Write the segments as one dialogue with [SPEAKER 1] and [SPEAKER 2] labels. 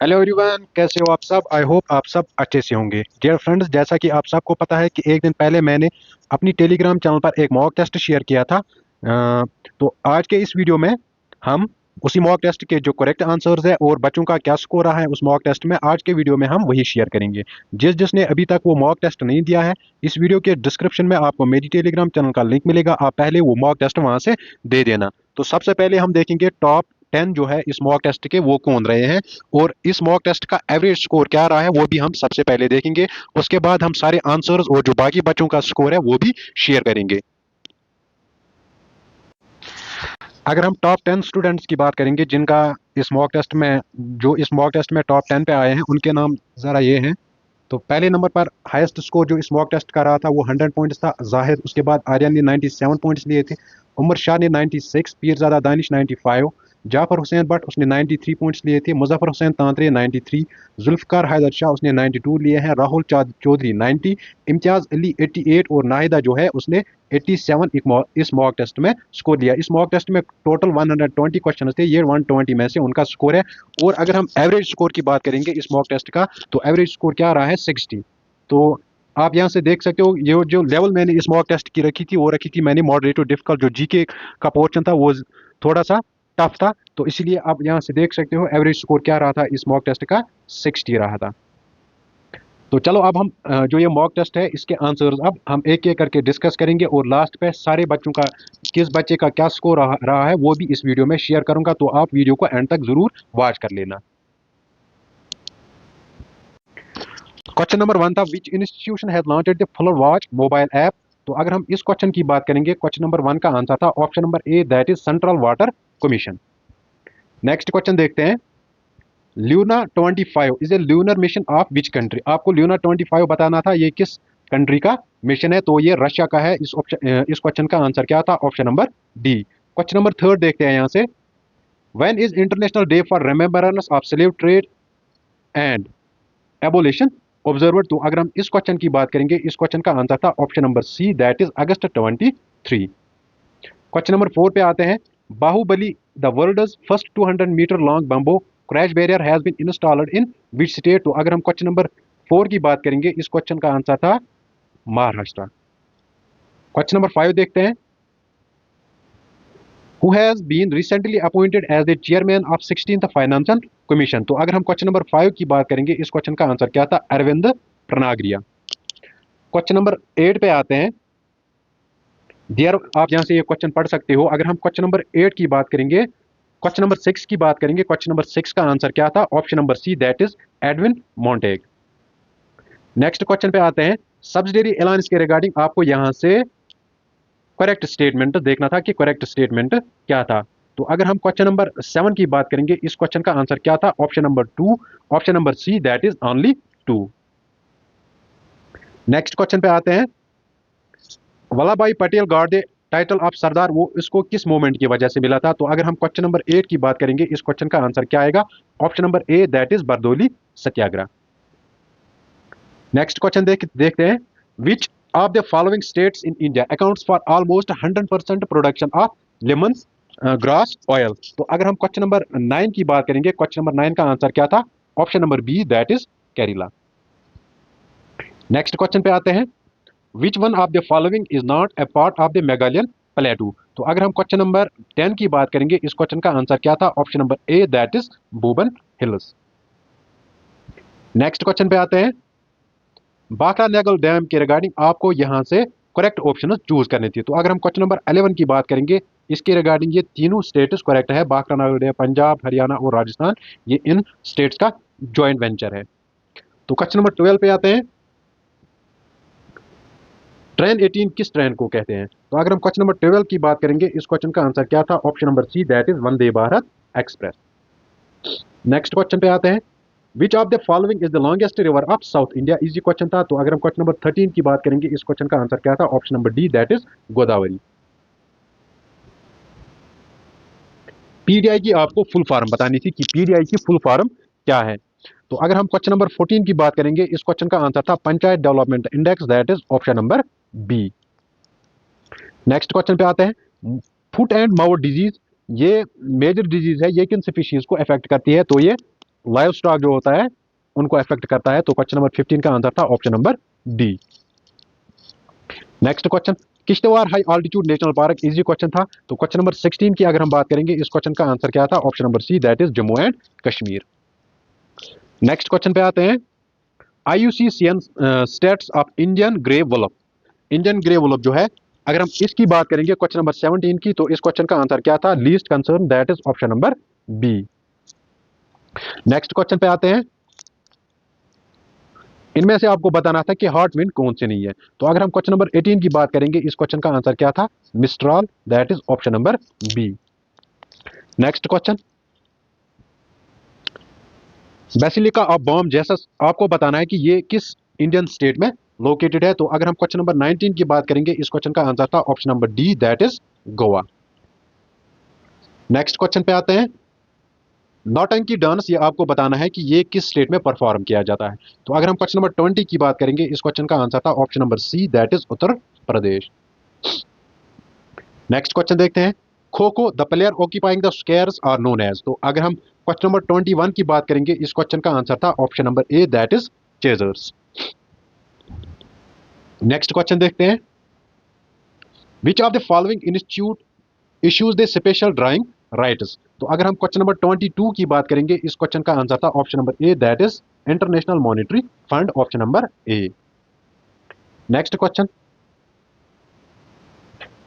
[SPEAKER 1] Hello everyone, कैसे हो आप सब। आई होप आप सब अच्छे से होंगे। डियर फ्रेंड्स, जैसा कि आप सबको पता है कि एक दिन पहले मैंने अपनी टेलीग्राम चैनल पर एक मॉक टेस्ट शेयर किया था। तो आज के इस वीडियो में हम उसी मॉक टेस्ट के जो करेक्ट आंसर्स है और बच्चों का क्या स्कोर रहा है उस मॉक टेस्ट में, आज के वीडियो में हम वही शेयर करेंगे। जिसने अभी तक वो मॉक टेस्ट नहीं दिया है, इस वीडियो के डिस्क्रिप्शन में आपको मेरी टेलीग्राम चैनल का लिंक मिलेगा। आप पहले वो मॉक टेस्ट वहां से दे देना। तो सबसे पहले हम देखेंगे टॉप 10 जो है इस मॉक टेस्ट के वो कौन रहे हैं, और इस मॉक टेस्ट का एवरेज स्कोर क्या रहा है वो भी हम सबसे पहले देखेंगे। उसके बाद हम सारे आंसर्स और जो बाकी बच्चों का स्कोर है वो भी शेयर करेंगे। अगर हम टॉप 10 स्टूडेंट्स की बात करेंगे जिनका इस मॉक टेस्ट में जो इस मॉक टेस्ट में टॉप 10 पे आए हैं, उनके नाम ज़रा ये हैं। तो पहले नंबर पर हाईएस्ट स्कोर जो इस मॉक टेस्ट का रहा था वो 100 पॉइंट्स था, जाहिद। उसके बाद आर्यन ने 97 पॉइंट्स लिए थे। उमर शाह ने 96, पीरजादा दानिश 95, जाफर हुसैन भट्ट उसने 93 पॉइंट्स लिए थे, मुजफ्फर हुसैन तांतरे 93, जुल्फकार हैदर शाह उसने 92 लिए हैं, राहुल चौधरी 90, इम्तियाज अली 88 और नाहिदा जो है उसने 87 इस मॉक टेस्ट में स्कोर लिया। इस मॉक टेस्ट में टोटल 120 क्वेश्चन थे, ये 120 में से उनका स्कोर है। और अगर हम एवरेज स्कोर की बात करेंगे इस मॉक टेस्ट का, तो एवरेज स्कोर क्या रहा है, 60। तो आप यहाँ से देख सकते हो ये जो लेवल मैंने इस मॉक टेस्ट की रखी थी वो रखी थी मैंने मॉडरेट डिफिकल्ट। जो जीके का पोर्शन था वो थोड़ा सा टफ था, तो इसीलिए आप यहाँ से देख सकते हो एवरेज स्कोर क्या रहा था इस मॉक टेस्ट का, 60 रहा था। तो चलो अब हम जो ये मॉक टेस्ट है इसके आंसर्स अब हम एक एक करके डिस्कस करेंगे, और लास्ट पे सारे बच्चों का किस बच्चे का क्या स्कोर रहा है वो भी इस वीडियो में शेयर करूंगा। तो आप वीडियो को एंड तक जरूर वॉच कर लेना। क्वेश्चन नंबर 1 था, विच institution has launched the floor watch mobile app. तो अगर हम इस क्वेश्चन की बात करेंगे, क्वेश्चन नंबर 1 का आंसर था option number A, that is central water commission. Next question देखते हैं, lunar 25 is a lunar mission of which country. आपको ल्यूना 25 बताना था ये किस कंट्री का मिशन है, तो ये रशिया का है। इस क्वेश्चन का आंसर क्या था, option number D. Question number 3 देखते हैं यहाँ से, when is international day for remembrance of slave trade and abolition observer. तो अगर हम इस क्वेश्चन की बात करेंगे, इस क्वेश्चन का आंसर था option number C, that is August 23। Question number 4 पे आते हैं, Bahubali the world's first 200 metre long bamboo crash barrier has been installed in which state. तो अगर हम क्वेश्चन नंबर 4 की बात करेंगे, इस क्वेश्चन का आंसर था महाराष्ट्र। क्वेश्चन नंबर 5 देखते हैं, who has been recently appointed as the chairman of 16th financial commission. तो अगर हम क्वेश्चन नंबर 5 की बात करेंगे, इस क्वेश्चन का आंसर क्या था, अरविंद प्रनागरिया। क्वेश्चन नंबर 8 पे आते हैं, डियर आप यहां से ये क्वेश्चन पढ़ सकते हो। अगर हम क्वेश्चन नंबर 8 की बात करेंगे, क्वेश्चन नंबर 6 की बात करेंगे, क्वेश्चन नंबर 6 का आंसर क्या था, option number C, that is Edwin Montague. Next question पे आते हैं, सब्सिडरी अलायंस के रिगार्डिंग आपको यहां से करेक्ट स्टेटमेंट देखना था कि करेक्ट स्टेटमेंट क्या था। तो अगर हम क्वेश्चन नंबर 7 की बात करेंगे, इस क्वेश्चन का आंसर क्या था, option number 2, option number C, that is only 2। Next question पे आते हैं, Vallabh Bhai Patel got the title of Sardar, वो इसको किस मूवमेंट की वजह से मिला था। तो अगर हम क्वेश्चन नंबर 8 की बात करेंगे, इस क्वेश्चन का आंसर क्या आएगा, option number A, that is Bardoli Satyagraha. Next question देखते हैं, which of the following states in India accounts for almost 100% production of lemon grass oil. तो अगर हम क्वेश्चन नंबर 9 की बात करेंगे, क्वेश्चन नंबर 9 का आंसर क्या था, option number B, that is Kerala. Next question पे आते हैं, which one of the following is not a part of the Meghalayan plateau. तो अगर हम क्वेश्चन नंबर 10 की बात करेंगे, इस क्वेश्चन का आंसर क्या था, option number A, that is Boban hills. Next question पे आते हैं, बाखरा नेगल डैम के रिगार्डिंग आपको यहां से करेक्ट ऑप्शन चूज करनी थी। तो अगर हम क्वेश्चन नंबर 11 की बात करेंगे, इसके रिगार्डिंग ये तीनों स्टेट्स करेक्ट है, बाखरा नेगल डैम पंजाब, हरियाणा और राजस्थान, ये इन स्टेट्स का जॉइंट वेंचर है। तो क्वेश्चन नंबर 12 पे आते हैं, ट्रेन 18 किस ट्रेन को कहते हैं। तो अगर हम क्वेश्चन नंबर 12 की बात करेंगे, इस क्वेश्चन का आंसर क्या था, option number C, that is Vande Bharat express. Next question पे आते हैं, which of the following is the longest river of south India, easy question था। तो अगर हम क्वेश्चन नंबर 13 की बात करेंगे, इस क्वेश्चन का आंसर क्या था, option number D, that is Godavari. PDI की आपको फुल फॉर्म बतानी थी कि पीडीआई की फुल फॉर्म क्या है। तो अगर हम क्वेश्चन नंबर 14 की बात करेंगे, इस क्वेश्चन का आंसर था panchayat development index, that is option number B. Next question पे आते हैं, फुट एंड माउथ डिजीज ये मेजर डिजीज है, ये किन स्पीशीज को अफेक्ट करती है। तो ये लाइव स्टॉक जो होता है उनको अफेक्ट करता है। तो क्वेश्चन नंबर 15 का आंसर था option number D. Next question, Kishtwar high altitude national park, easy question था। तो क्वेश्चन नंबर 16 की अगर हम बात करेंगे, इस क्वेश्चन का आंसर क्या था? Option number C, that is Jammu and Kashmir. Next question पे आते हैं, IUCN status of Indian grey wolf. Indian grey wolf जो है, अगर हम इसकी बात करेंगे क्वेश्चन नंबर 17 की, तो इस क्वेश्चन का आंसर क्या था? Least concern, that is option number B. Next question पे आते हैं, इनमें से आपको बताना था कि हॉट विंड कौन सी नहीं है। तो अगर हम क्वेश्चन नंबर 18 की बात करेंगे, इस क्वेश्चन का आंसर क्या था? Mistral, that is option number B. Next question, basilica of Bom Jesus, आपको बताना है कि ये किस इंडियन स्टेट में लोकेटेड है। तो अगर हम क्वेश्चन नंबर 19 की बात करेंगे, इस क्वेश्चन का आंसर था option number D, that is Goa. Next question पे आते हैं, नौटंकी डांस, ये आपको बताना है कि ये किस स्टेट में परफॉर्म किया जाता है। तो अगर हम क्वेश्चन नंबर 20 की बात करेंगे, इस क्वेश्चन का आंसर था option number C, that is Uttar Pradesh. Next question देखते हैं, Kho Kho, the player occupying the squares are known as. तो अगर हम क्वेश्चन नंबर 21 की बात करेंगे, इस क्वेश्चन का आंसर था option number A, that is chasers. Next question देखते हैं, which of the following institute issues the special drawing rights. तो अगर हम क्वेश्चन नंबर 22 की बात करेंगे, इस क्वेश्चन का आंसर था option number A, that is international monetary fund, option number A. Next question,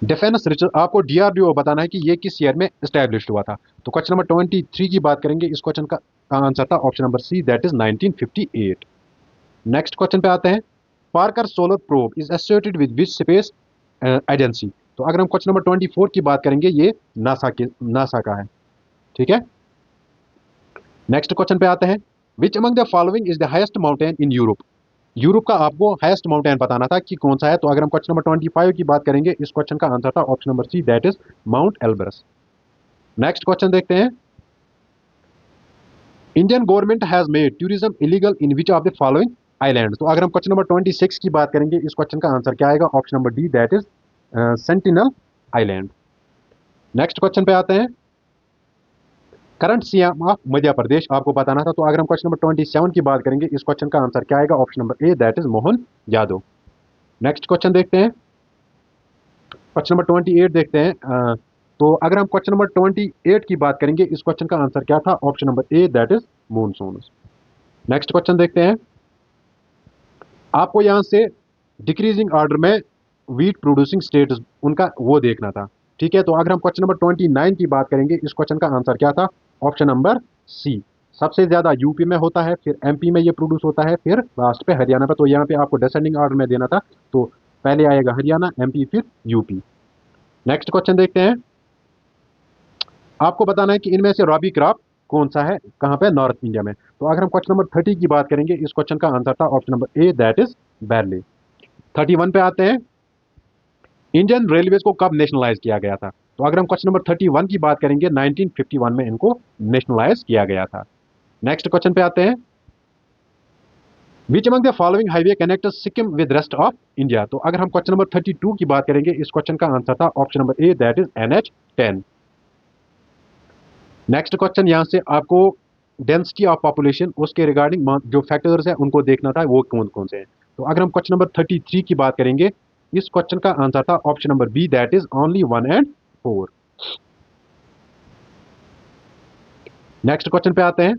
[SPEAKER 1] defence research, आपको DRDO बताना है कि ये किस ईयर में एस्टैब्लिश हुआ था। तो क्वेश्चन नंबर 23 की बात करेंगे, इस क्वेश्चन का आंसर था option number C, that is 1958। Next question पे आते हैं, Parker solar probe is associated with which space agency. तो अगर हम क्वेश्चन नंबर 24 की बात करेंगे, ये नासा का है, ठीक है। नेक्स्ट क्वेश्चन पे आते हैं, विच among the following is the highest mountain in Europe. Europe का आपको हाईएस्ट माउंटेन बताना था कि कौन सा है। तो अगर हम क्वेश्चन नंबर 25 की बात करेंगे, इस क्वेश्चन का आंसर था option number C, that is Mount Elbrus. Next question देखते हैं, Indian government has made tourism illegal in which of the following island. तो अगर हम क्वेश्चन नंबर 26 की बात करेंगे, इस क्वेश्चन का आंसर क्या आएगा? Option number D, that is sentinel island. Next question पे आते हैं, current CM of Madhya Pradesh आपको बताना था। तो अगर हम क्वेश्चन नंबर 27 की बात करेंगे, इस क्वेश्चन का आंसर क्या आएगा? Option number A, that is Mohan Yadav. Next question देखते हैं, क्वेश्चन नंबर 28 देखते हैं। तो अगर हम क्वेश्चन नंबर 28 की बात करेंगे, इस क्वेश्चन का आंसर क्या था? Option number A, that is monsoon. Next question देखते हैं, आपको यहां से डिक्रीजिंग ऑर्डर में वीट प्रोड्यूसिंग स्टेट्स उनका वो देखना था, ठीक है। तो अगर हम क्वेश्चन नंबर 29 की बात करेंगे, इस क्वेश्चन का आंसर क्या था? ऑप्शन नंबर सी, सबसे ज्यादा यूपी में होता है, फिर एमपी में ये प्रोड्यूस होता है, फिर लास्ट पे हरियाणा पे। तो यहाँ पे आपको डिसेंडिंग ऑर्डर में देना था, तो पहले आएगा हरियाणा, एमपी, फिर यूपी। नेक्स्ट क्वेश्चन देखते हैं, आपको बताना है कि इनमें से रॉबी क्रॉप कौन सा है, कहाँ पे? नॉर्थ इंडिया में। तो अगर हम क्वेश्चन नंबर 30 की बात करेंगे, इस क्वेश्चन का आंसर था option number A, that is बैरली। 31 पे आते हैं, इंडियन रेलवेज को कब नेशनलाइज किया गया था। तो अगर हम क्वेश्चन नंबर 31 की बात करेंगे, 1951 में इनको नेशनलाइज किया गया था। नेक्स्ट क्वेश्चन पे आते हैं, विच among the following highway connect Sikkim with rest of India. तो अगर हम क्वेश्चन नंबर 32 की बात करेंगे, इस क्वेश्चन का आंसर था option number A, that is NH10। Next question, यहां से आपको डेंसिटी ऑफ पॉपुलेशन उसके रिगार्डिंग जो फैक्टर्स है उनको देखना था, वो कौन कौन से हैं। तो अगर हम क्वेश्चन नंबर 33 की बात करेंगे, इस क्वेश्चन का आंसर था option number B, that is only 1 and 4। Next question पे आते हैं,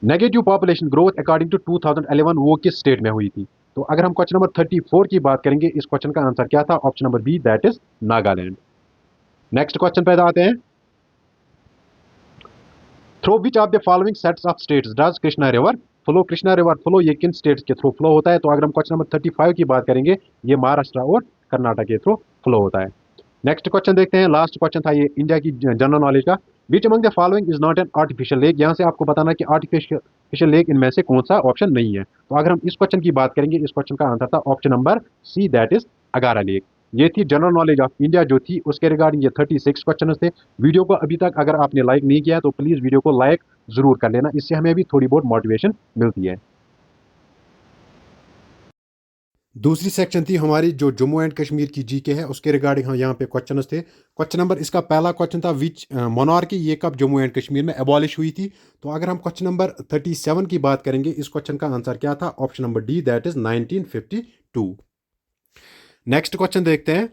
[SPEAKER 1] negative population growth according to 2011 वो किस स्टेट में हुई थी। तो अगर हम क्वेश्चन नंबर 34 की बात करेंगे, इस क्वेश्चन का आंसर क्या था? Option number B, that is Nagaland. Next question पे आते हैं, through which of the following sets of states does Krishna river flow. Krishna river flow ये किन स्टेट्स के थ्रू फ्लो होता है। तो अगर हम क्वेश्चन नंबर 35 की बात करेंगे, ये महाराष्ट्र और कर्नाटक के थ्रू फ्लो होता है। नेक्स्ट क्वेश्चन देखते हैं, लास्ट क्वेश्चन था ये इंडिया की जनरल नॉलेज का, विच among the following is not an artificial lake. यहाँ से आपको बताना कि आर्टिफिशियल लेक इनमें से कौन सा ऑप्शन नहीं है। तो अगर हम इस क्वेश्चन की बात करेंगे, इस क्वेश्चन का आंसर था option number C, that is Agara lake. ये थी जनरल नॉलेज ऑफ इंडिया जो थी, उसके रिगार्डिंग ये 36 क्वेश्चन थे। वीडियो को अभी तक अगर आपने लाइक नहीं किया है, तो प्लीज वीडियो को लाइक जरूर कर लेना, इससे हमें भी थोड़ी बहुत मोटिवेशन मिलती है। दूसरी सेक्शन थी हमारी जो जम्मू एंड कश्मीर की जीके है उसके रिगार्डिंग हम यहाँ पे क्वेश्चन थे। क्वेश्चन नंबर इसका पहला क्वेश्चन था विच मोनार्की ये कब जम्मू एंड कश्मीर में एबॉलिश हुई थी। तो अगर हम क्वेश्चन नंबर 37 की बात करेंगे इस क्वेश्चन का आंसर क्या था, option number D that is 1952। Next question देखते हैं,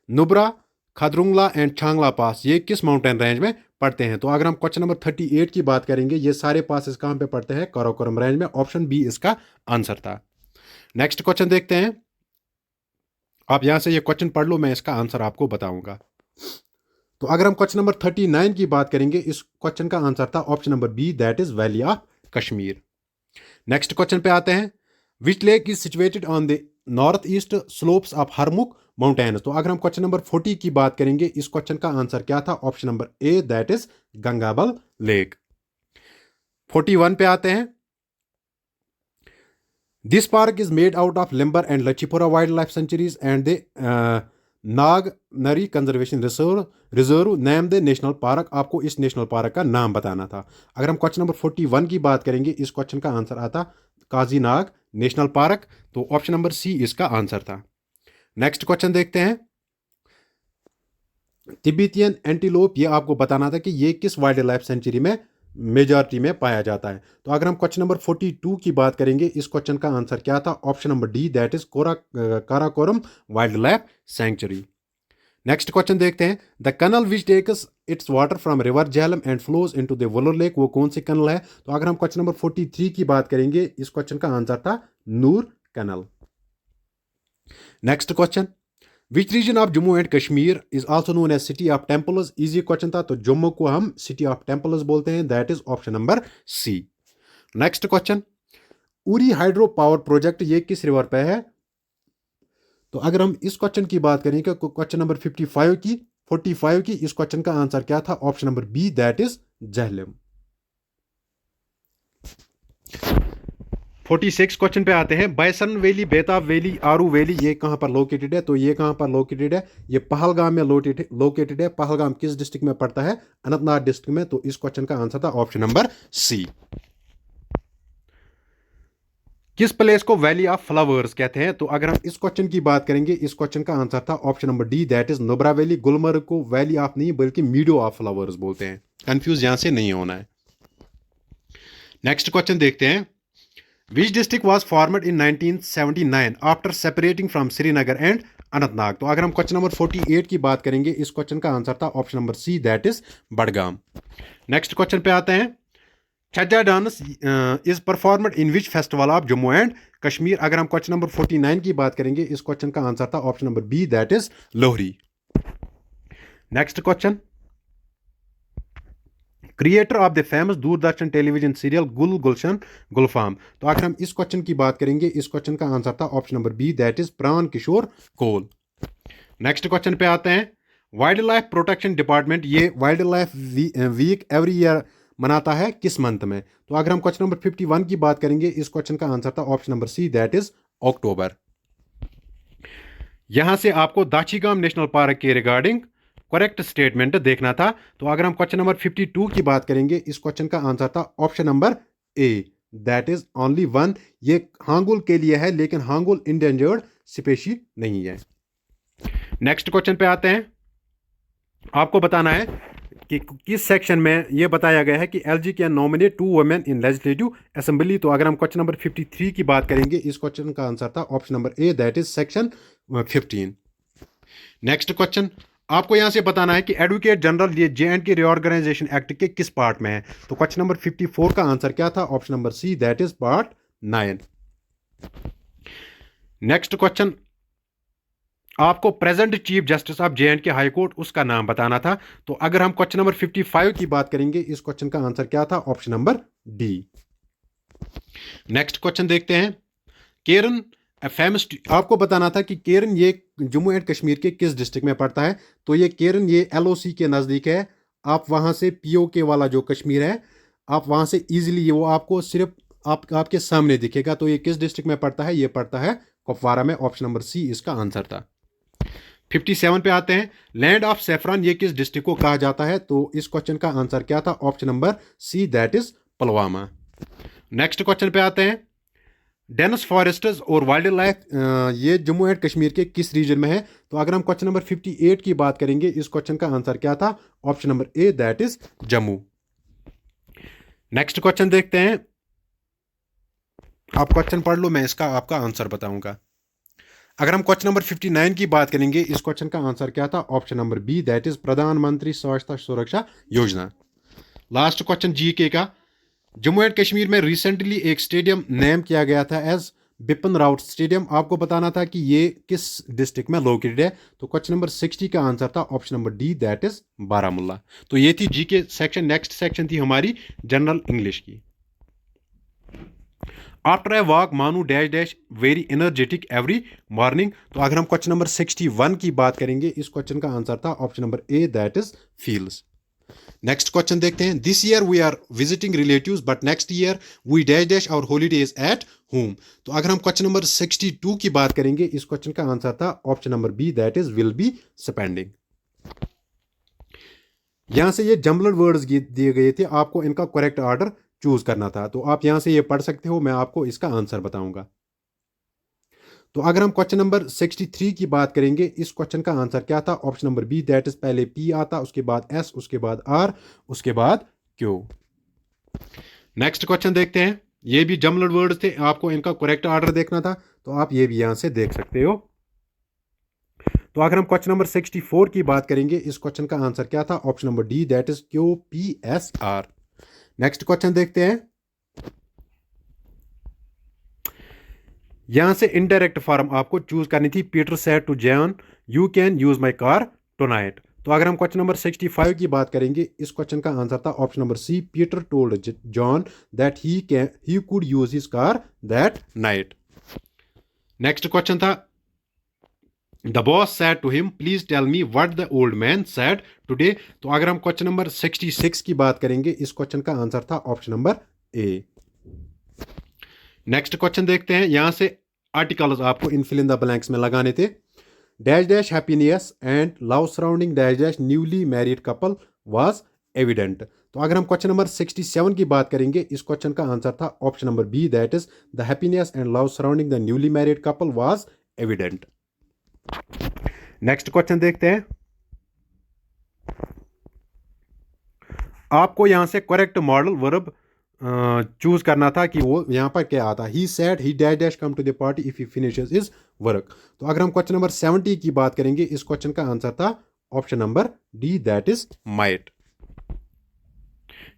[SPEAKER 1] नुब्रा, खदरुंगला एंड छांगला पास ये किस माउंटेन रेंज में पड़ते हैं। तो अगर हम क्वेश्चन नंबर 38 की बात करेंगे ये सारे पासेस कहाँ पे पड़ते हैं, काराकोरम रेंज में, ऑप्शन बी इसका आंसर था। नेक्स्ट क्वेश्चन देखते हैं, आप यहां से ये क्वेश्चन पढ़ लो, मैं इसका आंसर आपको बताऊंगा। तो अगर हम क्वेश्चन नंबर 39 की बात करेंगे इस क्वेश्चन का आंसर था option number B that is valley of Kashmir. Next question पे आते हैं, which lake is situated on the north east slopes of Harmukh mountains. तो अगर हम क्वेश्चन नंबर 40 की बात करेंगे इस क्वेश्चन का आंसर क्या था, option number A that is Gangabal lake. 41 पे आते हैं, this park is made out of Limber and Lachipora wildlife sanctuaries and the Naganari conservation reserve name the national park. आपको इस नेशनल पार्क का नाम बताना था। अगर हम क्वेश्चन नंबर 41 की बात करेंगे इस क्वेश्चन का आंसर आता काजी नाग नेशनल पार्क, तो ऑप्शन नंबर सी इसका आंसर था। नेक्स्ट क्वेश्चन देखते हैं, तिब्बतियन एंटीलोप ये आपको बताना था कि ये किस वाइल्ड लाइफ सेंचुरी में मेजॉरिटी में पाया जाता है। तो अगर हम क्वेश्चन नंबर 42 की बात करेंगे इस क्वेश्चन का आंसर क्या था, option number D that is Karakoram wild life sanctuary. Next question देखते हैं, the canal which takes its water from river Jhelum and flows into the Wular lake वो कौन सी कनल है। तो अगर हम क्वेश्चन नंबर 43 की बात करेंगे इस क्वेश्चन का आंसर था Noor canal. Next question, which region of Jammu and Kashmir is also known as city of temples. Easy question था, तो जम्मू को हम सिटी ऑफ टेम्पल्स बोलते हैं, that is option number C. Next question, Uri hydro power project ये किस रिवर पे है। तो अगर हम इस क्वेश्चन की बात करें कि क्वेश्चन नंबर 45 की इस क्वेश्चन का आंसर क्या था, option number B that is Jhelum. 46 question पे आते हैं, bison valley, Betaab valley, Aru valley ये कहां पर लोकेटेड है। तो ये कहां पर लोकेटेड है, ये पहलगाम में लोकेटेड है। पहलगाम किस डिस्ट्रिक्ट में पड़ता है, अनंतनाग डिस्ट्रिक्ट में। तो इस क्वेश्चन का आंसर था ऑप्शन नंबर सी। किस प्लेस को वैली ऑफ फ्लावर्स कहते हैं। तो अगर हम इस क्वेश्चन की बात करेंगे इस क्वेश्चन का आंसर था option number D that is Nubra valley. Gulmarg को वैली ऑफ नहीं बल्कि मीडो ऑफ फ्लावर्स बोलते हैं, कंफ्यूज यहां से नहीं होना है। नेक्स्ट क्वेश्चन देखते हैं, which district was formed in 1979 after separating from Srinagar and Anantnag. तो अगर हम क्वेश्चन नंबर 48 की बात करेंगे इस क्वेश्चन का आंसर था option number C that is Budgam. Next question पे आते हैं, छज्जा dance is performed in which festival of Jammu and Kashmir. अगर हम क्वेश्चन नंबर 49 की बात करेंगे इस क्वेश्चन का आंसर था option number B that is Lohri. Next question, creator of the famous Doordarshan television serial Gul Gulshan गुलफाम। तो अगर हम इस क्वेश्चन की बात करेंगे इस क्वेश्चन का आंसर था option number B that is Pran Kishore Kaul. Next question पे आते हैं, वाइल्ड लाइफ प्रोटेक्शन डिपार्टमेंट ये wild life week every year मनाता है किस मंथ में। तो अगर हम क्वेश्चन नंबर 51 की बात करेंगे इस क्वेश्चन का आंसर था option number C that is अक्टूबर। यहां से आपको दाचीगाम नेशनल पार्क के रिगार्डिंग करेक्ट स्टेटमेंट देखना था। तो अगर हम क्वेश्चन नंबर 52 की बात करेंगे इस क्वेश्चन का आंसर था option number A that is only one. ये हांगुल के लिए है लेकिन हांगुल इंडेंजर्ड स्पीशीज नहीं है। नेक्स्ट क्वेश्चन पे आते हैं, आपको बताना है कि किस सेक्शन में यह बताया गया है कि LG can nominate 2 women in legislative assembly. तो अगर हम क्वेश्चन नंबर 53 की बात करेंगे इस क्वेश्चन का आंसर था option number A that is section 15। Next question, आपको यहां से बताना है कि एडवोकेट जनरल ये जे&के रीऑर्गेनाइजेशन एक्ट के किस पार्ट में है। तो क्वेश्चन नंबर 54 का आंसर क्या था, option number C that is part 9। Next question, आपको present chief justice of J and K high court उसका नाम बताना था। तो अगर हम क्वेश्चन नंबर 55 की बात करेंगे इस क्वेश्चन का आंसर क्या था, option number D. Next question देखते हैं, केरन फेमस, आपको बताना था कि केरन ये जम्मू एंड कश्मीर के किस डिस्ट्रिक्ट में पड़ता है। तो ये केरन ये LOC के नज़दीक है। आप वहां से POK वाला जो कश्मीर है आप वहां से इजीली वो आपको सिर्फ आपके सामने दिखेगा। तो ये किस डिस्ट्रिक्ट में पड़ता है, ये पड़ता है कुपवारा में, ऑप्शन नंबर सी इसका आंसर था। 57 पे आते हैं, लैंड ऑफ सेफ्रॉन ये किस डिस्ट्रिक्ट को कहा जाता है। तो इस क्वेश्चन का आंसर क्या था, option number C that is Pulwama. Next question पे आते हैं, डेंस फॉरेस्ट्स और वाइल्ड लाइफ ये जम्मू एंड कश्मीर के किस रीजन में है? तो अगर हम क्वेश्चन नंबर 58 की बात करेंगे, इस क्वेश्चन का आंसर क्या था? Option number A, that is Jammu. Next question देखते हैं। आप क्वेश्चन पढ़ लो, मैं इसका आपका आंसर बताऊंगा। अगर हम क्वेश्चन नंबर 59 की बात करेंगे, इस क्वेश्चन का आंसर क्या था? Option number B, that is Pradhanmantri Swasthya सुरक्षा योजना। लास्ट क्वेश्चन जीके का। जम्मू एंड कश्मीर में रिसेंटली एक स्टेडियम नेम किया गया था एज बिपिन रावत स्टेडियम। आपको बताना था कि ये किस डिस्ट्रिक्ट में लोकेटेड है। तो क्वेश्चन नंबर 60 का आंसर था option number D, that is Baramulla. तो ये थी जीके सेक्शन। नेक्स्ट सेक्शन थी हमारी जनरल इंग्लिश की। आफ्टर ए वॉक मानू dash dash very energetic every morning. तो अगर हम क्वेश्चन नंबर 61 की बात करेंगे, इस क्वेश्चन का आंसर था option number A, that is feels. Next question देखते हैं। This year we are visiting relatives but next year we dash dash our holidays at home. तो अगर हम क्वेश्चन नंबर 62 की बात करेंगे, इस क्वेश्चन का आंसर था option number B, that is will be spending. यहां से ये जम्बल्ड वर्ड्स दिए गए थे, आपको इनका करेक्ट ऑर्डर चूज करना था। तो आप यहां से ये पढ़ सकते हो, मैं आपको इसका आंसर बताऊंगा। तो अगर हम क्वेश्चन नंबर 63 की बात करेंगे, इस क्वेश्चन का आंसर क्या था? Option number B, that is पहले पी आता, उसके बाद एस, उसके बाद आर, उसके बाद क्यू। नेक्स्ट क्वेश्चन देखते हैं। ये भी जम्बल्ड वर्ड्स थे, आपको इनका करेक्ट ऑर्डर देखना था, तो आप ये भी यहां से देख सकते हो। तो अगर हम क्वेश्चन नंबर 64 की बात करेंगे, इस क्वेश्चन का आंसर क्या था? Option number D, that is Q P S R. Next question देखते हैं। यहां से इनडायरेक्ट फॉर्म आपको चूज करनी थी। Peter said to John, you can use my car tonight. तो अगर हम क्वेश्चन नंबर 65 की बात करेंगे, इस क्वेश्चन का आंसर था option number C, Peter told John that he could use his car that night. Next question था, the boss said to him, please tell me what the old man said today. तो अगर हम question number 66 की बात करेंगे, इस question का answer था ऑप्शन नंबर ए। नेक्स्ट क्वेश्चन देखते हैं। यहां से आर्टिकल्स आपको इन फिल इन द ब्लैंक्स में लगाने थे। Dash dash happiness and love surrounding dash dash newly married couple was evident. तो अगर हम क्वेश्चन नंबर 67 की बात करेंगे, इस क्वेश्चन का आंसर था option number B, that is the happiness and love surrounding the newly married couple was evident. Next question देखते हैं। आपको यहां से करेक्ट मॉडल वर्ब चूज करना था कि वो यहां पर क्या आता। He said he dash dash come to the party if he finishes his work. तो अगर हम क्वेश्चन नंबर 70 की बात करेंगे, इस क्वेश्चन का आंसर था option number D, that is might.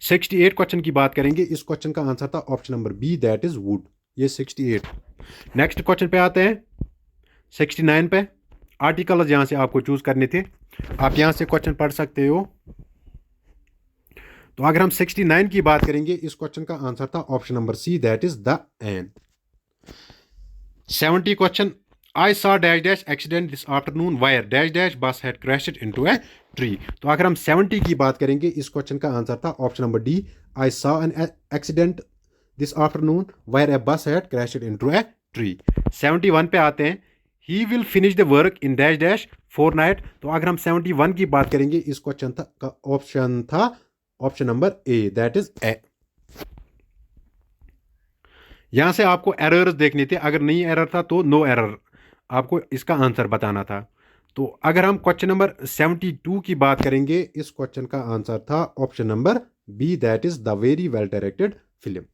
[SPEAKER 1] 68 question की बात करेंगे, इस क्वेश्चन का आंसर था option number B, that is would. ये 68। नेक्स्ट क्वेश्चन पे आते हैं 69 पे। आर्टिकल्स यहां से आपको चूज करने थे, आप यहां से क्वेश्चन पढ़ सकते हो। तो अगर हम 69 की बात करेंगे, इस क्वेश्चन का आंसर था option number C, that is the an. 70 question, I saw dash dash accident this afternoon where dash dash bus had crashed into a tree. तो अगर हम 70 की बात करेंगे, इस क्वेश्चन का आंसर था option number D, I saw an accident this afternoon where a bus had crashed into a tree. 71 पे आते हैं। He will finish the work in dash dash fortnight. तो अगर हम 71 की बात करेंगे, इस क्वेश्चन का ऑप्शन था option number A, that is a. यहां से आपको एरर्स देखने थे, अगर नहीं एरर था तो नो एरर, आपको इसका आंसर बताना था। तो अगर हम क्वेश्चन नंबर 72 की बात करेंगे, इस क्वेश्चन का आंसर था option number B, that is the very well directed film.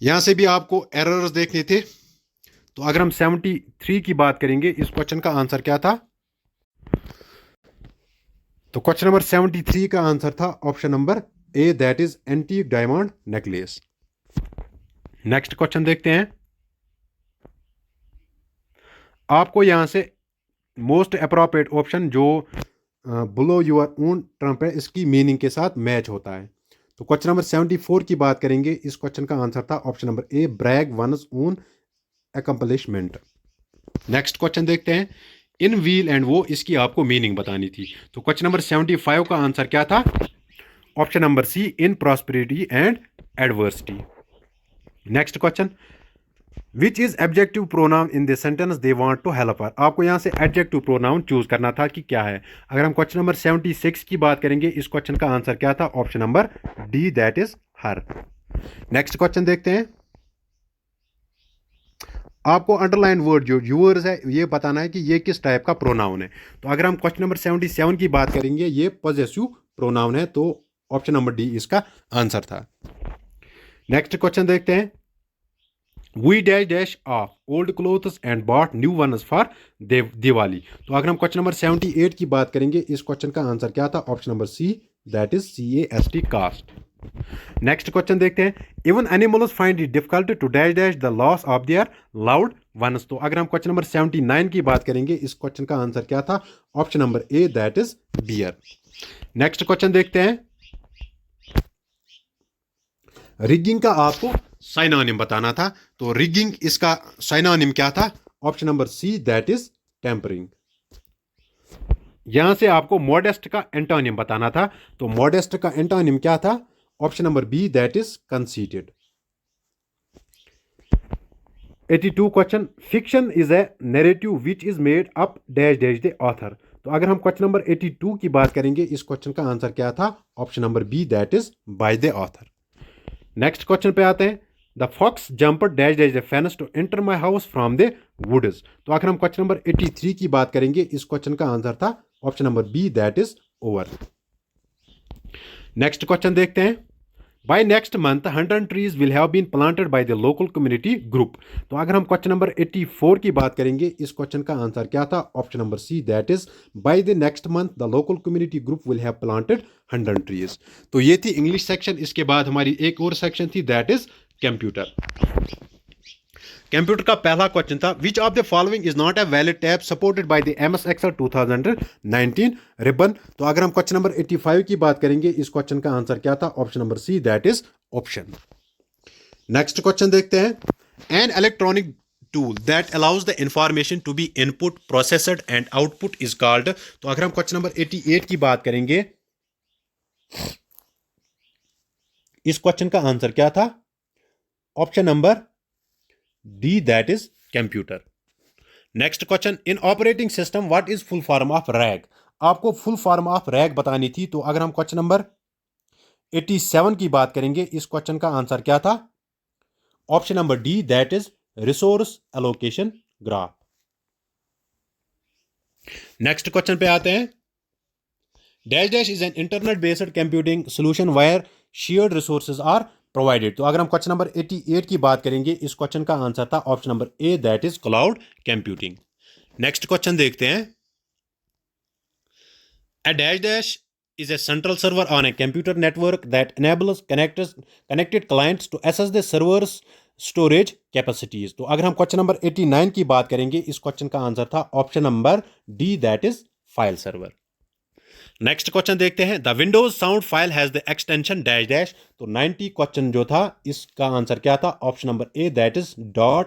[SPEAKER 1] यहां से भी आपको एरर्स देखने थे। तो अगर हम 73 की बात करेंगे, इस क्वेश्चन का आंसर क्या था? तो क्वेश्चन नंबर 73 का आंसर था option number A, that is antique diamond necklace. Next question देखते हैं। आपको यहां से मोस्ट अप्रोप्रिएट ऑप्शन जो बिलो योर ओन ट्रम्प है, इसकी मीनिंग के साथ मैच होता है। तो क्वेश्चन नंबर 74 की बात करेंगे, इस क्वेश्चन का आंसर था option number A, brag one's own accomplishment. Next question देखते हैं। इन व्हील एंड वो, इसकी आपको मीनिंग बतानी थी। तो क्वेश्चन नंबर 75 का आंसर क्या था? Option number C, in prosperity and adversity. Next question, which is objective pronoun in this sentence they want to help her. आपको यहां से एडजेक्टिव प्रोनाउन चूज करना था कि क्या है। अगर हम क्वेश्चन नंबर 76 की बात करेंगे, इस क्वेश्चन का आंसर क्या था? Option number D, that is her. Next question देखते हैं। आपको अंडरलाइन वर्ड जो यूअर्स है ये बताना है कि ये किस टाइप का प्रोनाउन है। तो अगर हम क्वेश्चन नंबर 77 की बात करेंगे, ये पॉजेसिव प्रोनाउन है, तो ऑप्शन नंबर डी इसका आंसर था। नेक्स्ट क्वेश्चन देखते हैं। We dash dash of old clothes and bought new ones for Diwali. तो अगर हम क्वेश्चन नंबर 78 की बात करेंगे, इस क्वेश्चन का आंसर क्या था? Option number C, that is CAST, cast. Next question देखते हैं। Even animals find it difficult to dash dash the loss of their loved ones. तो अगर हम क्वेश्चन नंबर 79 की बात करेंगे, इस क्वेश्चन का आंसर क्या था? Option number A, that is bear. Next question देखते हैं। रिगिंग का आपको साइनोनिम बताना था, तो रिगिंग इसका साइनोनिम क्या था? Option number C, that is tampering. यहां से आपको मॉडेस्ट का एंटोनिम बताना था, तो मॉडेस्ट का एंटोनिम क्या था? Option number B, that is conceited. 82 question. Fiction is a narrative which is made up dash dash the author. तो अगर हम क्वेश्चन नंबर 82 की बात करेंगे, इस क्वेश्चन का आंसर क्या था? Option number B, that is by the author. Next question पे आते हैं। The fox jumped dash dash the fence to enter my house from the woods. तो अगर हम क्वेश्चन नंबर 83 की बात करेंगे, इस क्वेश्चन का आंसर था option number B, that is over. Next question देखते हैं। By next month 100 trees will have been planted by the local community group. तो अगर हम क्वेश्चन नंबर 84 की बात करेंगे, इस क्वेश्चन का आंसर क्या था? Option number C, that is by the next month the local community group will have planted 100 trees. तो ये थी इंग्लिश सेक्शन। इसके बाद हमारी एक और सेक्शन थी, दैट इज कंप्यूटर। कंप्यूटर का पहला क्वेश्चन था, विच of the following is not a valid tab supported by the MS Excel 2019 ribbon. तो अगर हम क्वेश्चन नंबर 85 की बात करेंगे, इस क्वेश्चन का आंसर क्या था? Option number C, that is option. Next question देखते हैं। An electronic tool that allows the information to be input processed and output is called. तो अगर हम क्वेश्चन नंबर 88 की बात करेंगे, इस क्वेश्चन का आंसर क्या था? Option number D, that is computer. Next question. In operating system what is full form of rag. आपको फुल फॉर्म ऑफ रैग बतानी थी, तो अगर हम क्वेश्चन नंबर 87 की बात करेंगे, इस क्वेश्चन का आंसर क्या था? Option number D, that is resource allocation graph. Next question पे आते हैं। Dash dash is an internet based computing solution where shared resources are provided. तो अगर हम क्वेश्चन नंबर 88 की बात करेंगे, इस क्वेश्चन का आंसर था option number A, that is cloud computing. Next question देखते हैं। A dash dash is a central server on a computer network that enables connected clients to access the server's storage capacities। तो अगर हम question number 89 की बात करेंगे, इस question का आंसर था option number D, that is file server. Next question देखते हैं। The Windows sound file has the extension dash dash. तो 90 क्वेश्चन जो था, इसका आंसर क्या था? Option number A, that is .wav।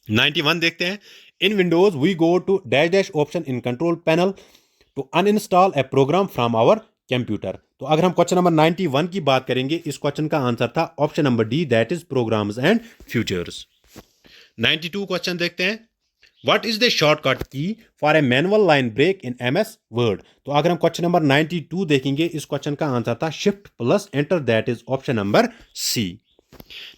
[SPEAKER 1] 91 देखते हैं। In Windows, we go to dash dash option in control panel to uninstall a program from our computer। तो अगर हम क्वेश्चन नंबर 91 की बात करेंगे, इस क्वेश्चन का आंसर था option number D, that is programs and futures. 92 question देखते हैं। What is the shortcut key for a manual line break in MS Word। तो अगर हम क्वेश्चन नंबर 92 देखेंगे, इस क्वेश्चन का आंसर था shift plus enter, that is option number C.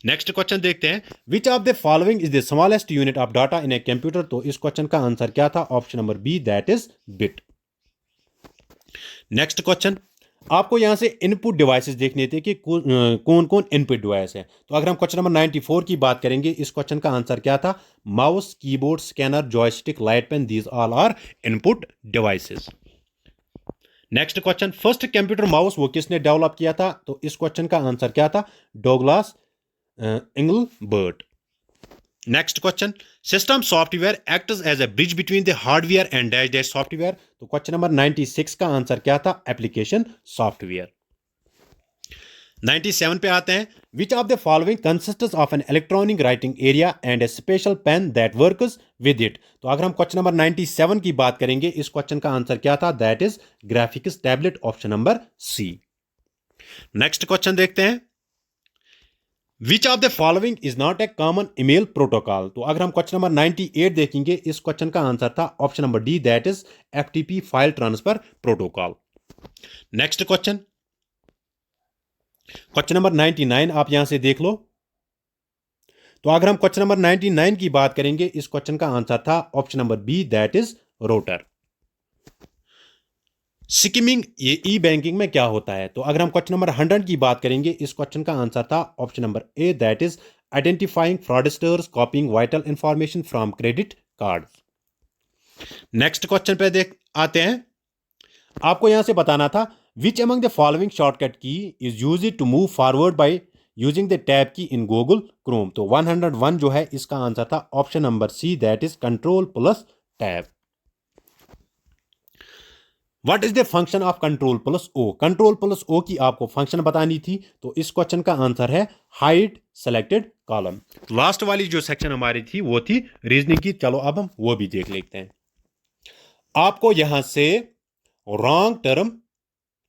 [SPEAKER 1] Next question देखते हैं। Which of the following is the smallest unit of data in a computer. तो इस क्वेश्चन का आंसर क्या था? Option number B, that is bit. Next question. आपको यहां से इनपुट डिवाइसेस देखने थे कि कौन कौन इनपुट डिवाइस है। तो अगर हम क्वेश्चन नंबर 94 की बात करेंगे, इस क्वेश्चन का आंसर क्या था? Mouse, keyboard, scanner, joystick, light pen, these all are input devices. Next question. First computer mouse वो किसने डेवलप किया था? तो इस क्वेश्चन का आंसर क्या था? Douglas Engelbart. Next question. System software acts as a bridge between the hardware and dash dash software. तो क्वेश्चन नंबर 96 का आंसर क्या था? Application software. 97 पे आते हैं। Which of the following consists of an electronic writing area and a special pen that works with it. तो अगर हम क्वेश्चन नंबर 97 की बात करेंगे, इस क्वेश्चन का आंसर क्या था? That is graphics tablet, option number C. Next question देखते हैं। Which of the following is not a common email protocol. तो अगर हम क्वेश्चन नंबर 98 देखेंगे, इस क्वेश्चन का आंसर था option number D, that is FTP file transfer protocol. Next question. Question number 99 आप यहां से देख लो। तो अगर हम क्वेश्चन नंबर 99 की बात करेंगे, इस क्वेश्चन का आंसर था option number B, that is rotor. Skimming, ये ई बैंकिंग में क्या होता है? तो अगर हम क्वेश्चन नंबर 100 की बात करेंगे, इस क्वेश्चन का आंसर था option number A, that is identifying fraudsters copying vital information from credit card. Next question पे देख आते हैं। आपको यहां से बताना था which among the following shortcut key is used to move forward by using the tab key in Google Chrome. तो 101 जो है इसका आंसर था option number C, that is control plus tab. What is the function of control plus O? Control plus O की आपको function बतानी थी, तो इस क्वेश्चन का आंसर है हाइड सेलेक्टेड कॉलम। लास्ट वाली जो सेक्शन हमारी थी वो थी रीजनिंग की। चलो अब हम वो भी देख लेते हैं। आपको यहां से wrong term,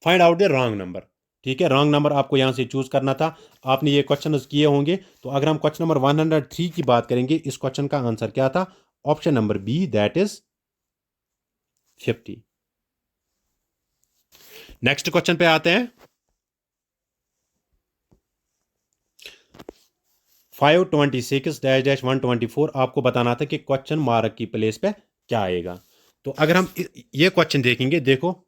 [SPEAKER 1] find out the wrong number. ठीक है, रॉन्ग नंबर आपको यहां से चूज करना था। आपने ये क्वेश्चन किए होंगे। तो अगर हम क्वेश्चन नंबर 103 की बात करेंगे, इस क्वेश्चन का आंसर क्या था? Option number B, that is 50। Next question पे आते हैं। 526-124 आपको बताना था कि क्वेश्चन मार्क की प्लेस पे क्या आएगा। तो अगर हम ये क्वेश्चन देखेंगे, देखो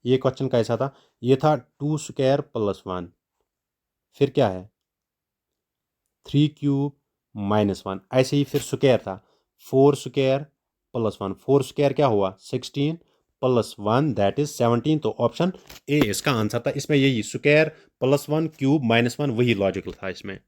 [SPEAKER 1] ये क्वेश्चन कैसा था। ये था 2 स्क्वायर प्लस 1, फिर क्या है 3 क्यूब माइनस 1, ऐसे ही फिर स्क्वायर था 4 स्क्वायर प्लस 1, 4 स्क्वायर क्या हुआ 16 प्लस 1 दैट इज 17। तो ऑप्शन ए इसका आंसर था। इसमें यही स्क्वायर प्लस 1 क्यूब माइनस 1 वही लॉजिकल था इसमें।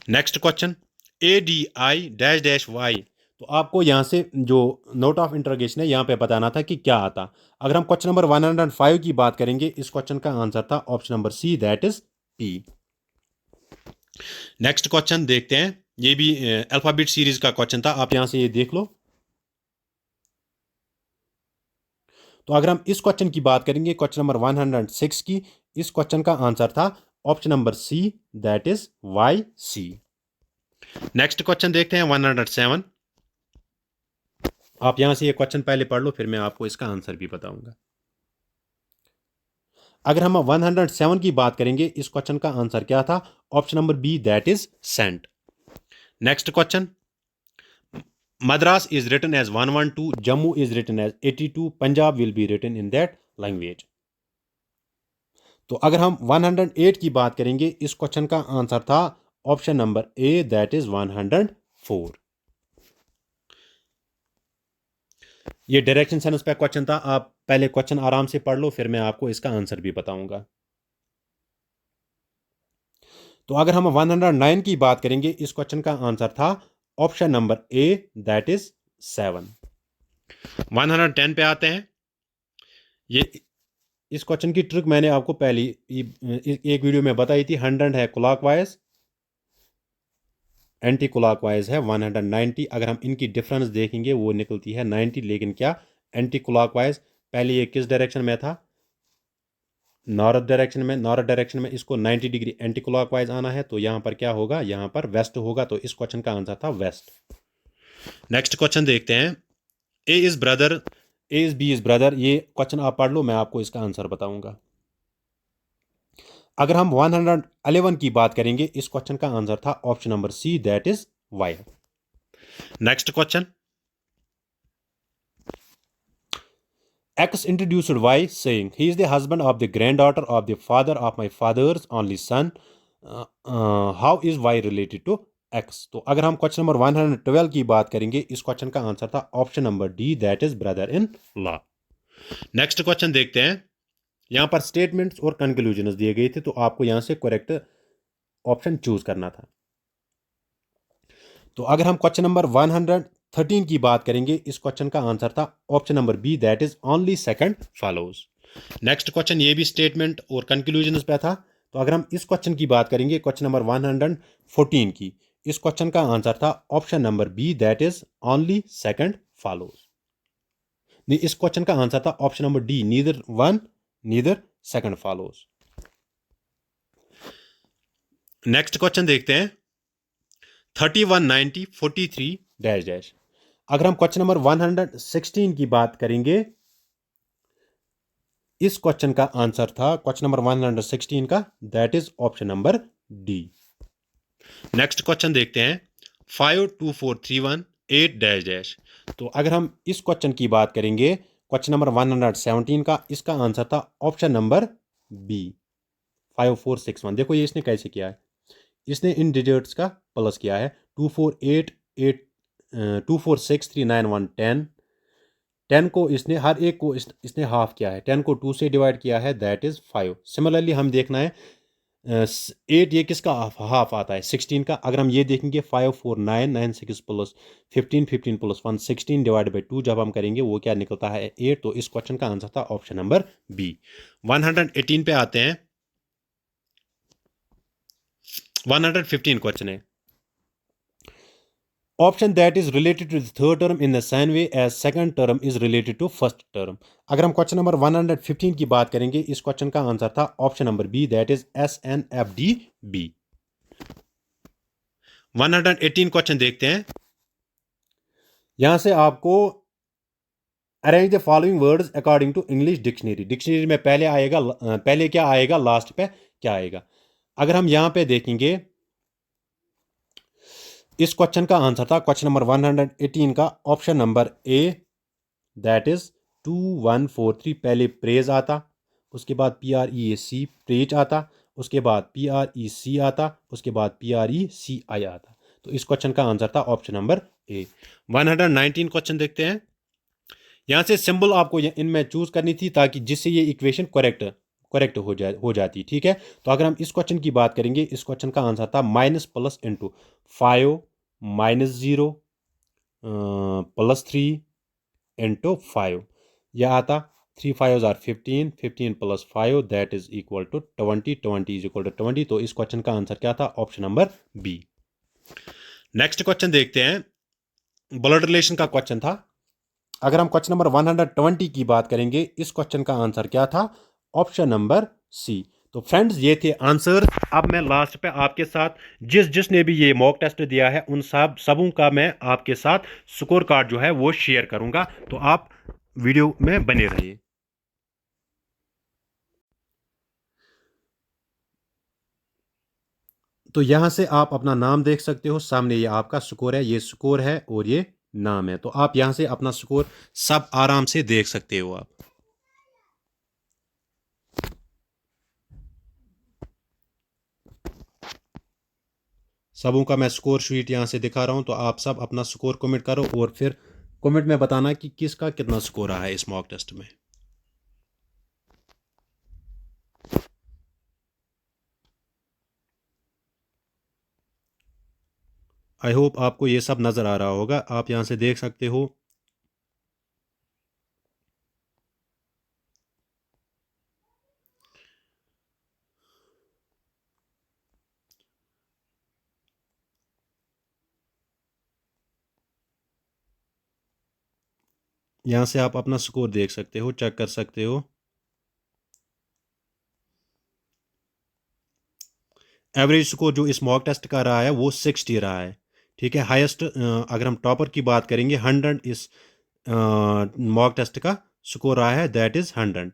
[SPEAKER 1] Next question, A D I dash dash Y. तो आपको यहां से जो नोट ऑफ इंटरोगेशन है यहां पे बताना था कि क्या आता। अगर हम क्वेश्चन नंबर 105 की बात करेंगे, इस क्वेश्चन का आंसर था option number C, that is P. Next question देखते हैं। ये भी अल्फाबेट सीरीज का क्वेश्चन था, आप यहां से ये देख लो। तो अगर हम इस क्वेश्चन की बात करेंगे, क्वेश्चन नंबर 106 की, इस क्वेश्चन का आंसर था option number C, that is Y C. Next question देखते हैं 107। आप यहां से ये क्वेश्चन पहले पढ़ लो, फिर मैं आपको इसका आंसर भी बताऊंगा। अगर हम 107 की बात करेंगे, इस क्वेश्चन का आंसर क्या था? Option number B, that is cent. Next question, Madras is written as 112, Jammu is written as 82, Punjab will be written in that language. तो अगर हम 108 की बात करेंगे, इस क्वेश्चन का आंसर था option number A, that is 104। ये डायरेक्शन सेंस पे क्वेश्चन था, आप पहले क्वेश्चन आराम से पढ़ लो, फिर मैं आपको इसका आंसर भी बताऊंगा। तो अगर हम 109 की बात करेंगे, इस क्वेश्चन का आंसर था option number A, that is 7। 110 पे आते हैं। ये इस क्वेश्चन की ट्रिक मैंने आपको पहली एक वीडियो में बताई थी। 100 है क्लॉकवाइज, एंटी क्लॉकवाइज है 190। अगर हम इनकी डिफरेंस देखेंगे वो निकलती है 90, लेकिन क्या एंटी क्लॉकवाइज। पहले ये किस डायरेक्शन में था? नॉर्थ डायरेक्शन में। नॉर्थ डायरेक्शन में इसको 90 डिग्री एंटी क्लॉकवाइज आना है, तो यहाँ पर क्या होगा? यहाँ पर वेस्ट होगा। तो इस क्वेश्चन का आंसर था वेस्ट। नेक्स्ट क्वेश्चन देखते हैं। A is brother, A is B is brother. ये क्वेश्चन आप पढ़ लो, मैं आपको इसका आंसर बताऊंगा। अगर हम 111 की बात करेंगे, इस क्वेश्चन का आंसर था option number C, that is Y. Next question, X introduced Y, saying, he is the husband of the granddaughter of the father of my father's only son. How is Y related to X? तो अगर हम question number 112 की बात करेंगे, इस question का answer था option number D, that is brother in law. Next question देखते हैं। यहां पर स्टेटमेंट्स और कंक्लूजन दिए गए थे, तो आपको यहां से करेक्ट ऑप्शन चूज करना था। तो अगर हम क्वेश्चन नंबर 113 की बात करेंगे, इस क्वेश्चन का आंसर था option number B, that is only second follows. Next question ये भी स्टेटमेंट और कंक्लूजन पे था। तो अगर हम इस क्वेश्चन की बात करेंगे, क्वेश्चन नंबर 114 की, इस क्वेश्चन का आंसर था option number B, that is only second follows. इस क्वेश्चन का आंसर था option number D, neither one neither second follows. Next question देखते हैं 3190 43 डैश डैश। अगर हम क्वेश्चन नंबर 116 की बात करेंगे, इस क्वेश्चन का आंसर था क्वेश्चन नंबर 116 का, that is option number D. Next question देखते हैं 52431 8 डैश डैश। तो अगर हम इस क्वेश्चन की बात करेंगे क्वेश्चन नंबर 117 का, इसका आंसर था ऑप्शन नंबर बी 5461। देखो ये इसने कैसे किया है, इसने इन डिजिट्स का प्लस किया है 2488 10 को इसने हर एक को इसने हाफ किया है, 10 को 2 से डिवाइड किया है, दैट इज 5। सिमिलरली हम देखना है 8 ये किसका हाफ आता है 16 का। अगर हम ये देखेंगे 5 4 9 9 6 प्लस 15 15 प्लस 1 16 डिवाइड बाई 2 जब हम करेंगे वो क्या निकलता है 8। तो इस क्वेश्चन का आंसर था ऑप्शन नंबर बी। 118 पे आते हैं, 115 क्वेश्चन है। Option that is related to the third term in the same way as second term is related to first term. अगर हम क्वेश्चन नंबर 115 की बात करेंगे, इस क्वेश्चन का आंसर था option number B, that is SNFD-B। 118 question देखते हैं, यहां से आपको arrange the following words according to English dictionary. Dictionary में पहले आएगा, पहले क्या आएगा, लास्ट पे क्या आएगा। अगर हम यहां पे देखेंगे, इस क्वेश्चन का आंसर था क्वेश्चन नंबर 118 का option number A, that is 2143। पहले प्रेज आता, उसके बाद PREAC प्रेज आता, उसके बाद PREC आता, उसके बाद PRECI आता। तो इस क्वेश्चन का आंसर था ऑप्शन नंबर ए। 119 क्वेश्चन देखते हैं, यहां से सिंबल आपको इनमें चूज करनी थी ताकि जिससे ये इक्वेशन करेक्ट हो जाती, ठीक है। तो अगर हम इस क्वेश्चन की बात करेंगे, इस क्वेश्चन का आंसर था माइनस प्लस इंटू 5 -0 +3 इंटू 5। यह आता 3 5 are 15, 15 + 5 that is equal to 20, 20 is equal to 20। तो इस क्वेश्चन का आंसर क्या था, option number B. Next question देखते हैं, ब्लड रिलेशन का क्वेश्चन था। अगर हम क्वेश्चन नंबर 120 की बात करेंगे, इस क्वेश्चन का आंसर क्या था, ऑप्शन नंबर सी। तो फ्रेंड्स ये थे आंसर। अब मैं लास्ट पे आपके साथ जिसने भी ये मॉक टेस्ट दिया है उन सबों का मैं आपके साथ स्कोर कार्ड जो है वो शेयर करूंगा, तो आप वीडियो में बने रहिए। तो यहां से आप अपना नाम देख सकते हो, सामने ये आपका स्कोर है, ये स्कोर है और ये नाम है। तो आप यहां से अपना स्कोर सब आराम से देख सकते हो आप। सबों का मैं स्कोर शीट यहाँ से दिखा रहा हूँ, तो आप सब अपना स्कोर कमेंट करो और फिर कमेंट में बताना कि किसका कितना स्कोर रहा है इस मॉक टेस्ट में। आई होप आपको ये सब नज़र आ रहा होगा, आप यहाँ से देख सकते हो। यहाँ से आप अपना स्कोर देख सकते हो, चेक कर सकते हो। एवरेज स्कोर जो इस मॉक टेस्ट का रहा है वो 60 रहा है, ठीक है। हाईएस्ट अगर हम टॉपर की बात करेंगे 100 इस मॉक टेस्ट का स्कोर रहा है, दैट इज़ 100।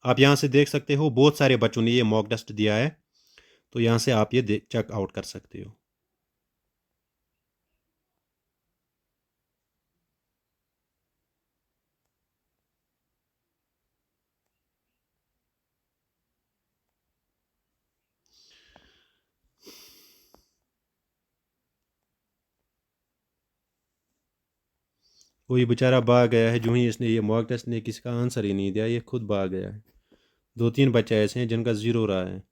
[SPEAKER 1] आप यहाँ से देख सकते हो बहुत सारे बच्चों ने ये मॉक टेस्ट दिया है, तो यहाँ से आप ये चेक आउट कर सकते हो। कोई बेचारा भाग गया है, जो ही इसने ये मॉक टेस्ट ने किसी का आंसर ही नहीं दिया, ये खुद भाग गया है। 2-3 बच्चे ऐसे हैं जिनका 0 रहा है।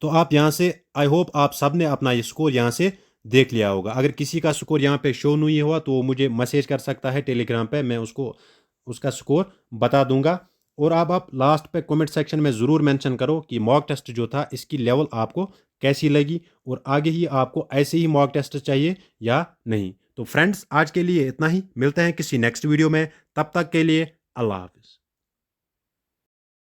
[SPEAKER 1] तो आप यहाँ से, आई होप आप सब ने अपना ये स्कोर यहाँ से देख लिया होगा। अगर किसी का स्कोर यहाँ पे शो नहीं हुआ तो वो मुझे मैसेज कर सकता है टेलीग्राम पे, मैं उसको उसका स्कोर बता दूंगा। और आप लास्ट पे कमेंट सेक्शन में ज़रूर मेंशन करो कि मॉक टेस्ट जो था इसकी लेवल आपको कैसी लगी और आगे ही आपको ऐसे ही मॉक टेस्ट चाहिए या नहीं। तो फ्रेंड्स आज के लिए इतना ही, मिलते हैं किसी नेक्स्ट वीडियो में, तब तक के लिए अल्लाह हाफिज़।